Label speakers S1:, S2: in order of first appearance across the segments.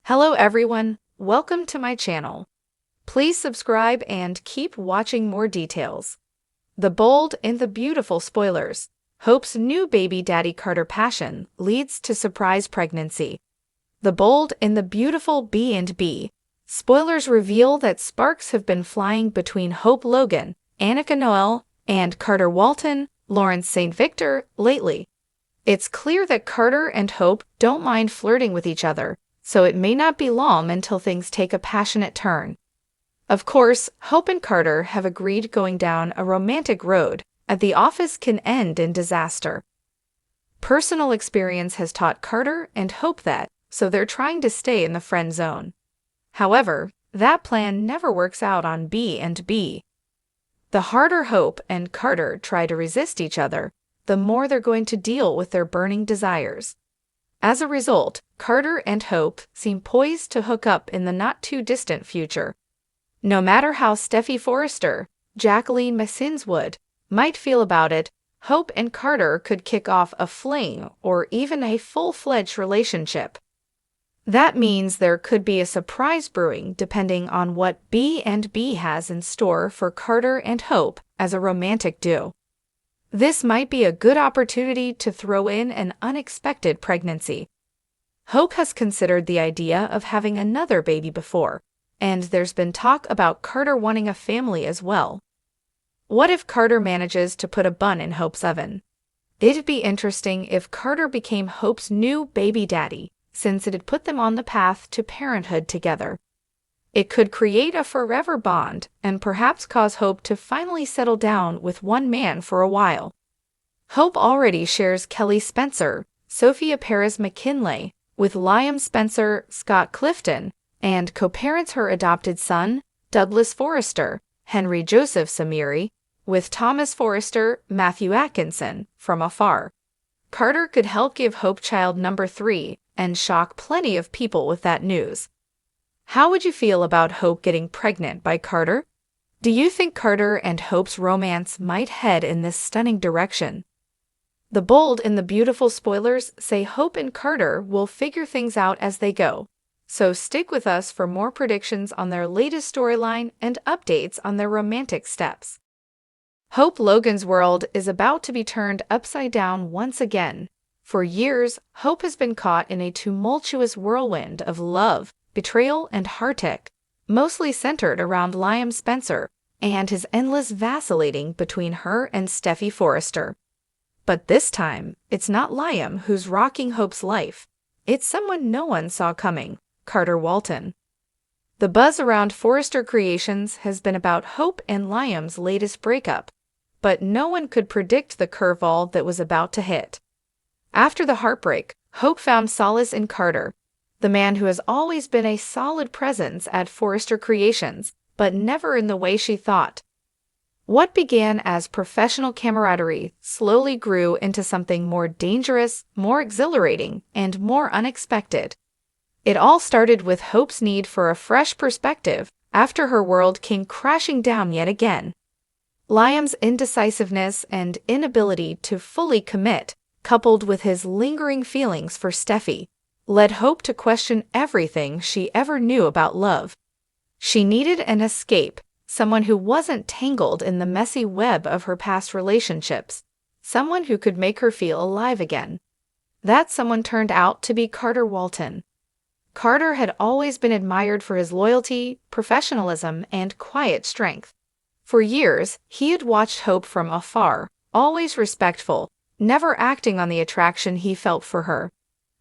S1: Hello everyone, welcome to my channel. Please subscribe and keep watching more details. The bold and the beautiful spoilers. Hope's new baby daddy Carter passion leads to surprise pregnancy. The bold and the beautiful B&B. Spoilers reveal that sparks have been flying between Hope Logan, Annika Noel, and Carter Walton, Lawrence St. Victor lately. It's clear that Carter and Hope don't mind flirting with each other, so it may not be long until things take a passionate turn. Of course, Hope and Carter have agreed going down a romantic road at the office can end in disaster. Personal experience has taught Carter and Hope that, so they're trying to stay in the friend zone. However, that plan never works out on B&B. The harder Hope and Carter try to resist each other, the more they're going to deal with their burning desires. As a result, Carter and Hope seem poised to hook up in the not-too-distant future. No matter how Steffi Forrester, Jacqueline Massinswood, might feel about it, Hope and Carter could kick off a fling or even a full-fledged relationship. That means there could be a surprise brewing depending on what B&B has in store for Carter and Hope as a romantic duo. This might be a good opportunity to throw in an unexpected pregnancy. Hope has considered the idea of having another baby before, and there's been talk about Carter wanting a family as well. What if Carter manages to put a bun in Hope's oven? It'd be interesting if Carter became Hope's new baby daddy, since it'd put them on the path to parenthood together. It could create a forever bond and perhaps cause Hope to finally settle down with one man for a while. Hope already shares Kelly Spencer, Sophia Perez McKinley, with Liam Spencer, Scott Clifton, and co-parents her adopted son, Douglas Forrester, Henry Joseph Samiri, with Thomas Forrester, Matthew Atkinson, from afar. Carter could help give Hope child number 3 and shock plenty of people with that news. How would you feel about Hope getting pregnant by Carter? Do you think Carter and Hope's romance might head in this stunning direction? The bold and the beautiful spoilers say Hope and Carter will figure things out as they go. So stick with us for more predictions on their latest storyline and updates on their romantic steps. Hope Logan's world is about to be turned upside down once again. For years, Hope has been caught in a tumultuous whirlwind of love, betrayal, and heartache, mostly centered around Liam Spencer and his endless vacillating between her and Steffi Forrester. But this time, it's not Liam who's rocking Hope's life. It's someone no one saw coming, Carter Walton. The buzz around Forrester Creations has been about Hope and Liam's latest breakup, but no one could predict the curveball that was about to hit. After the heartbreak, Hope found solace in Carter, the man who has always been a solid presence at Forrester Creations, but never in the way she thought. What began as professional camaraderie slowly grew into something more dangerous, more exhilarating, and more unexpected. It all started with Hope's need for a fresh perspective after her world came crashing down yet again. Liam's indecisiveness and inability to fully commit, coupled with his lingering feelings for Steffi, led Hope to question everything she ever knew about love. She needed an escape, someone who wasn't tangled in the messy web of her past relationships, someone who could make her feel alive again. That someone turned out to be Carter Walton. Carter had always been admired for his loyalty, professionalism, and quiet strength. For years, he had watched Hope from afar, always respectful, never acting on the attraction he felt for her.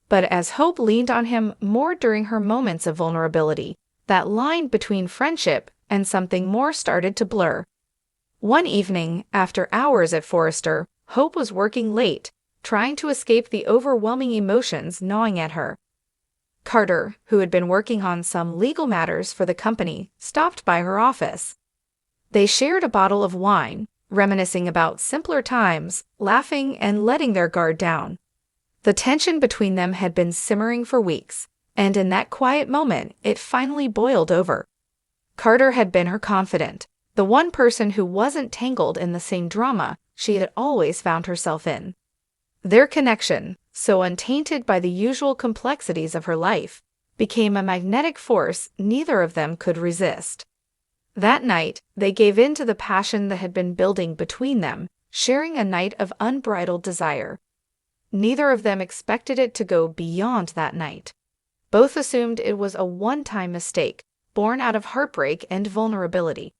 S1: But as Hope leaned on him more during her moments of vulnerability, that line between friendship and something more started to blur. One evening, after hours at Forrester, Hope was working late, trying to escape the overwhelming emotions gnawing at her. Carter, who had been working on some legal matters for the company, stopped by her office. They shared a bottle of wine, reminiscing about simpler times, laughing and letting their guard down. The tension between them had been simmering for weeks, and in that quiet moment, it finally boiled over. Carter had been her confidant, the one person who wasn't tangled in the same drama she had always found herself in. Their connection, so untainted by the usual complexities of her life, became a magnetic force neither of them could resist. That night, they gave in to the passion that had been building between them, sharing a night of unbridled desire. Neither of them expected it to go beyond that night. Both assumed it was a one-time mistake, born out of heartbreak and vulnerability.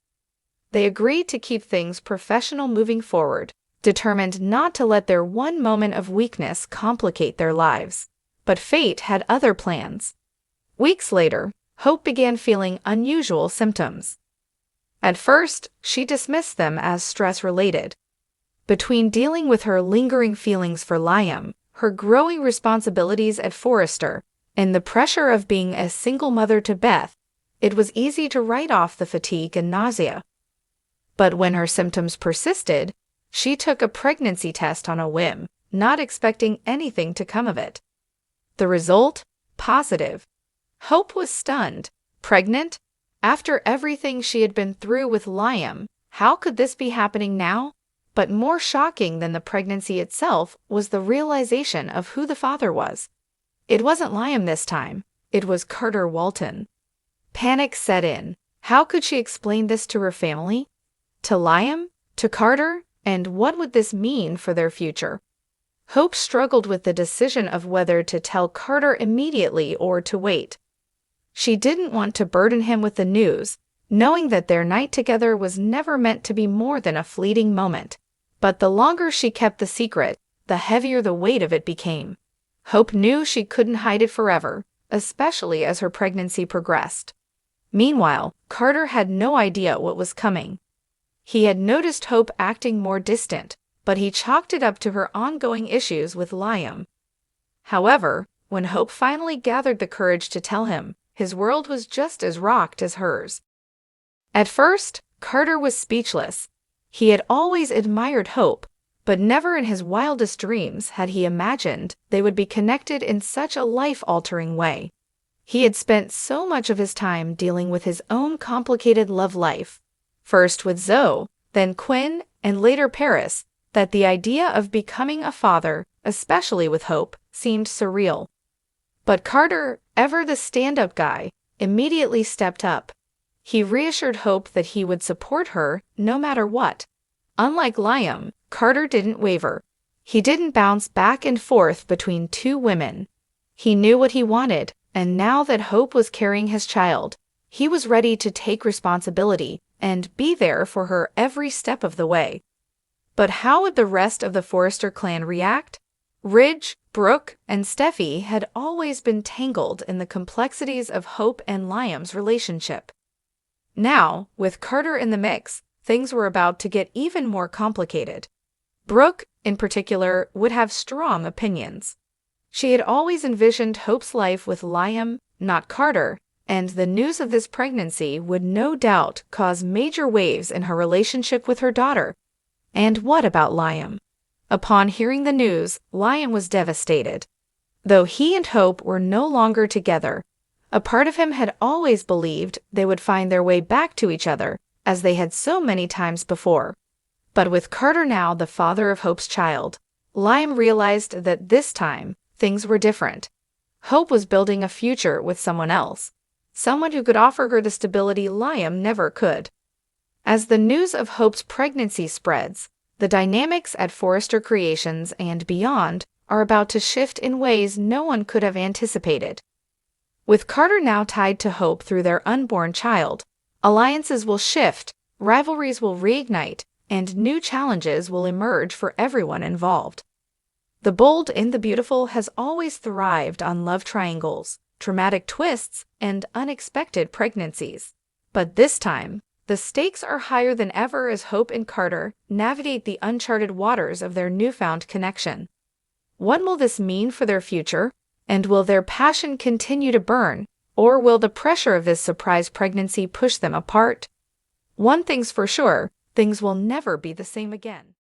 S1: They agreed to keep things professional moving forward, determined not to let their one moment of weakness complicate their lives. But fate had other plans. Weeks later, Hope began feeling unusual symptoms. At first, she dismissed them as stress-related. Between dealing with her lingering feelings for Liam, her growing responsibilities at Forrester, and the pressure of being a single mother to Beth, it was easy to write off the fatigue and nausea. But when her symptoms persisted, she took a pregnancy test on a whim, not expecting anything to come of it. The result? Positive. Hope was stunned. Pregnant? After everything she had been through with Liam, how could this be happening now? But more shocking than the pregnancy itself was the realization of who the father was. It wasn't Liam this time. It was Carter Walton. Panic set in. How could she explain this to her family? To Liam? To Carter? And what would this mean for their future? Hope struggled with the decision of whether to tell Carter immediately or to wait. She didn't want to burden him with the news, knowing that their night together was never meant to be more than a fleeting moment. But the longer she kept the secret, the heavier the weight of it became. Hope knew she couldn't hide it forever, especially as her pregnancy progressed. Meanwhile, Carter had no idea what was coming. He had noticed Hope acting more distant, but he chalked it up to her ongoing issues with Liam. However, when Hope finally gathered the courage to tell him, his world was just as rocked as hers. At first, Carter was speechless. He had always admired Hope, but never in his wildest dreams had he imagined they would be connected in such a life-altering way. He had spent so much of his time dealing with his own complicated love life, first with Zoe, then Quinn, and later Paris, that the idea of becoming a father, especially with Hope, seemed surreal. But Carter, ever the stand-up guy, immediately stepped up. He reassured Hope that he would support her no matter what. Unlike Liam, Carter didn't waver. He didn't bounce back and forth between two women. He knew what he wanted, and now that Hope was carrying his child, he was ready to take responsibility and be there for her every step of the way. But how would the rest of the Forrester clan react? Ridge, Brooke, and Steffi had always been tangled in the complexities of Hope and Liam's relationship. Now, with Carter in the mix, things were about to get even more complicated. Brooke, in particular, would have strong opinions. She had always envisioned Hope's life with Liam, not Carter, and the news of this pregnancy would no doubt cause major waves in her relationship with her daughter. And what about Liam? Upon hearing the news, Liam was devastated. Though he and Hope were no longer together, a part of him had always believed they would find their way back to each other, as they had so many times before. But with Carter now the father of Hope's child, Liam realized that this time, things were different. Hope was building a future with someone else, someone who could offer her the stability Liam never could. As the news of Hope's pregnancy spreads, the dynamics at Forrester Creations and beyond are about to shift in ways no one could have anticipated. With Carter now tied to Hope through their unborn child, alliances will shift, rivalries will reignite, and new challenges will emerge for everyone involved. The Bold and the Beautiful has always thrived on love triangles, dramatic twists, and unexpected pregnancies. But this time, the stakes are higher than ever as Hope and Carter navigate the uncharted waters of their newfound connection. What will this mean for their future? And will their passion continue to burn, or will the pressure of this surprise pregnancy push them apart? One thing's for sure, things will never be the same again.